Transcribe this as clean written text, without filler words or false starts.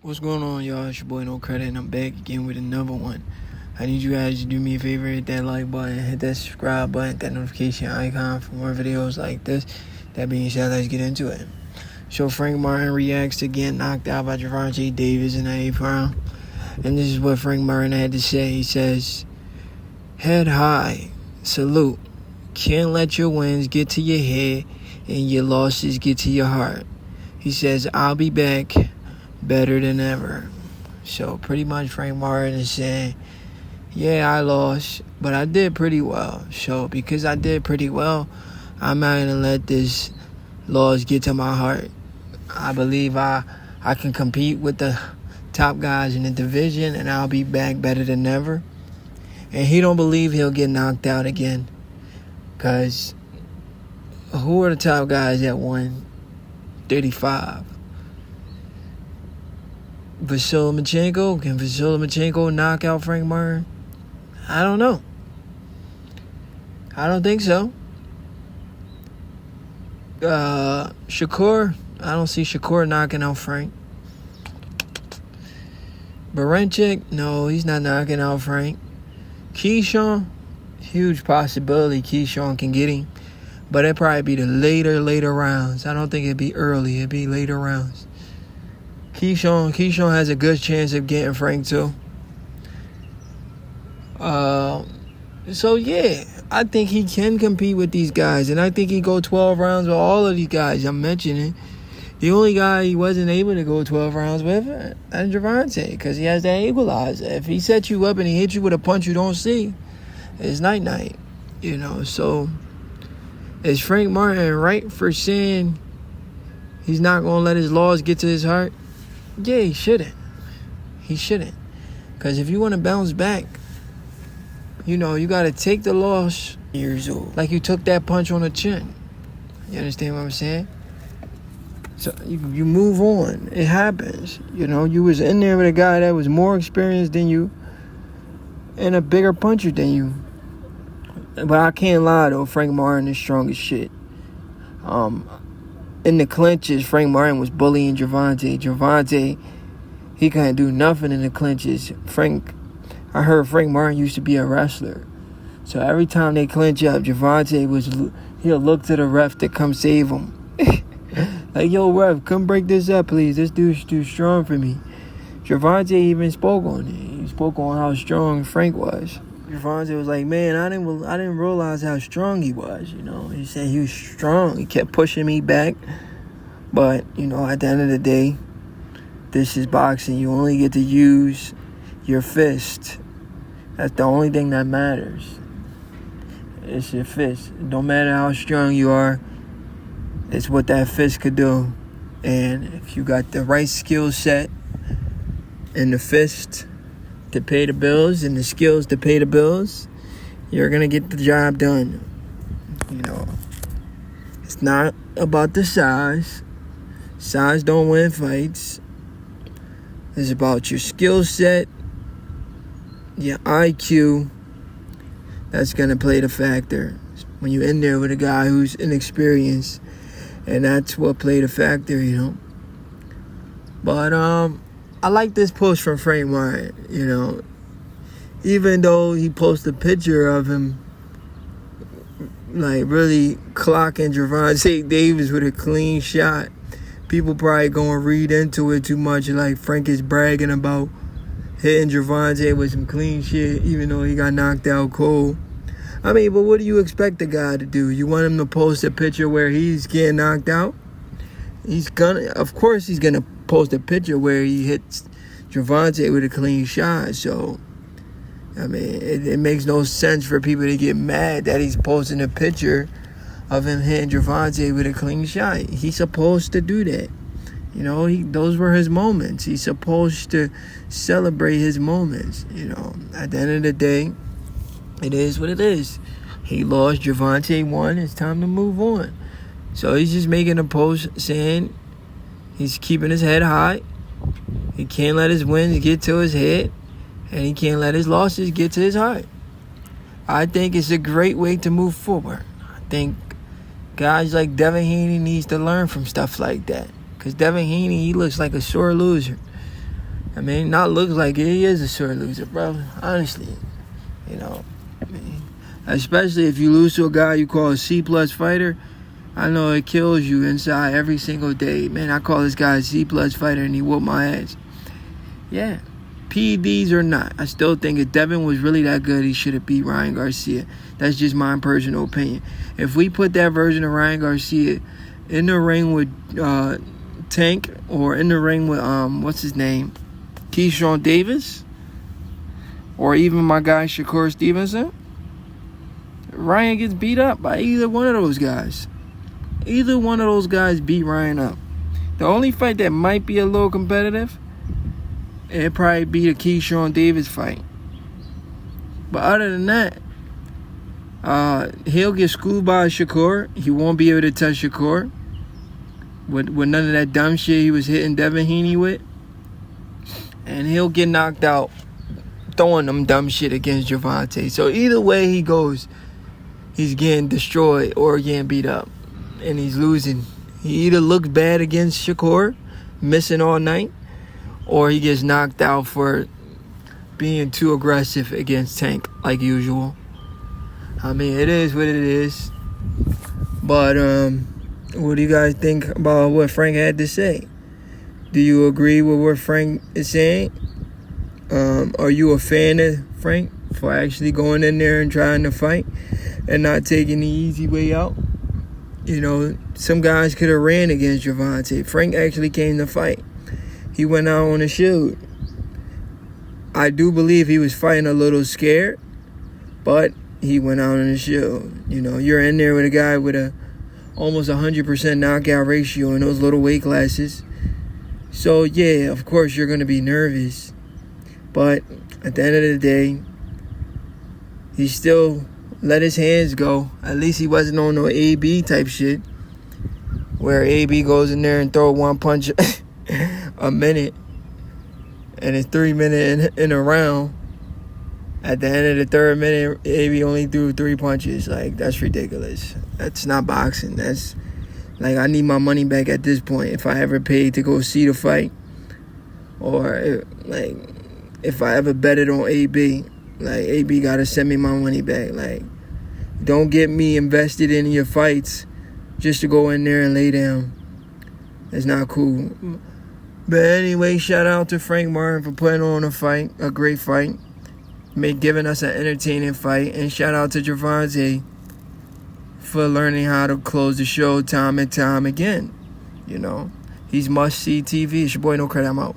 What's going on, y'all? It's your boy No Credit, and I'm back again with another one. I need you guys to do me a favor, hit that like button, hit that subscribe button, that notification icon for more videos like this. That being said, let's get into it. So Frank Martin reacts to getting knocked out by Gervonta Davis in the 8th round. And this is what Frank Martin had to say. He says, "Head high, salute. Can't let your wins get to your head and your losses get to your heart." He says, "I'll be back better than ever." So pretty much Frank Martin is saying, yeah, I lost, but I did pretty well. So because I did pretty well, I'm not going to let this loss get to my heart. I believe I can compete with the top guys in the division, and I'll be back better than ever. And he don't believe he'll get knocked out again, because who are the top guys at 135? Vasilomachenko? Can Vasilomachenko knock out Frank Martin? I don't know. I don't think so. Shakur? I don't see Shakur knocking out Frank. Baranchik? No, he's not knocking out Frank. Keyshawn? Huge possibility Keyshawn can get him. But it'd probably be the later rounds. I don't think it'd be early. It'd be later rounds. Keyshawn has a good chance of getting Frank too. So yeah, I think he can compete with these guys, and I think he go 12 rounds with all of these guys I'm mentioning. The only guy he wasn't able to go 12 rounds with is Gervonta, because he has that equalizer. If he sets you up and he hits you with a punch you don't see, it's night-night. So is Frank Martin right for saying he's not going to let his loss get to his heart? Yeah, he shouldn't. He shouldn't. Because if you want to bounce back, you got to take the loss years old. Like you took that punch on the chin. You understand what I'm saying? So you move on. It happens. You was in there with a guy that was more experienced than you and a bigger puncher than you. But I can't lie, though. Frank Martin is strong as shit. In the clinches, Frank Martin was bullying Gervonta. Gervonta, he couldn't do nothing in the clinches. I heard Frank Martin used to be a wrestler. So every time they clinch up, Gervonta he'll look to the ref to come save him. Like, yo, ref, come break this up, please. This dude's too strong for me. Gervonta even spoke on it. He spoke on how strong Frank was. Gervonta was like, man, I didn't realize how strong he was, He said he was strong. He kept pushing me back. But, at the end of the day, this is boxing. You only get to use your fist. That's the only thing that matters. It's your fist. It don't matter how strong you are. It's what that fist could do. And if you got the right skill set and the fist to pay the bills and the skills to pay the bills, you're going to get the job done. It's not about the size. Size don't win fights. It's about your skill set, your IQ. That's going to play the factor when you're in there with a guy who's inexperienced. And that's what played a factor, But I like this post from Frank Martin, Even though he posted a picture of him, like, really clocking Gervonta Davis with a clean shot, people probably gonna read into it too much, like Frank is bragging about hitting Gervonta with some clean shit, even though he got knocked out cold. I mean, but what do you expect the guy to do? You want him to post a picture where he's getting knocked out? Of course he's gonna post a picture where he hits Gervonta with a clean shot. So, I mean, it makes no sense for people to get mad that he's posting a picture of him hitting Gervonta with a clean shot. He's supposed to do that. Those were his moments. He's supposed to celebrate his moments. At the end of the day, it is what it is. He lost, Gervonta won. It's time to move on. So he's just making a post saying he's keeping his head high. He can't let his wins get to his head. And he can't let his losses get to his heart. I think it's a great way to move forward. I think guys like Devin Haney needs to learn from stuff like that. Because Devin Haney, he looks like a sore loser. I mean, not looks like it. He is a sore loser, bro. Honestly, you know, I mean, especially if you lose to a guy you call a C+ fighter. I know it kills you inside every single day. Man, I call this guy a C+ fighter and he whooped my ass. Yeah. PEDs or not, I still think if Devin was really that good, he should have beat Ryan Garcia. That's just my personal opinion. If we put that version of Ryan Garcia in the ring with Tank, or in the ring with, what's his name? Keyshawn Davis, or even my guy Shakur Stevenson, Ryan gets beat up by either one of those guys. Either one of those guys beat Ryan up. The only fight that might be a little competitive, it'd probably be the Keyshawn Davis fight. But other than that, he'll get schooled by Shakur. He won't be able to touch Shakur with none of that dumb shit he was hitting Devin Haney with. And he'll get knocked out throwing them dumb shit against Gervonta. So either way he goes, he's getting destroyed or getting beat up. And he's losing. He either looks bad against Shakur, missing all night, or he gets knocked out for being too aggressive against Tank like usual. I mean, it is what it is. But what do you guys think about what Frank had to say? Do you agree with what Frank is saying? Are you a fan of Frank for actually going in there and trying to fight and not taking the easy way out? You know, some guys could have ran against Gervonta. Frank actually came to fight. He went out on a shield. I do believe he was fighting a little scared, but he went out on a shield. You know, you're in there with a guy with a almost 100% knockout ratio in those little weight classes. So, yeah, of course you're going to be nervous. But at the end of the day, he still let his hands go. At least he wasn't on no AB type shit, where AB goes in there and throw one punch a minute, and it's 3 minutes in a round. At the end of the third minute, AB only threw 3 punches. Like, that's ridiculous. That's not boxing. That's like, I need my money back at this point. If I ever paid to go see the fight, or like if I ever betted on AB, like, AB gotta send me my money back. Like, don't get me invested in your fights just to go in there and lay down. It's not cool. But anyway, shout out to Frank Martin for putting on a fight, a great fight, giving us an entertaining fight, and shout out to Gervonta for learning how to close the show time and time again. You know, he's must-see TV. It's your boy No Credit. I'm out.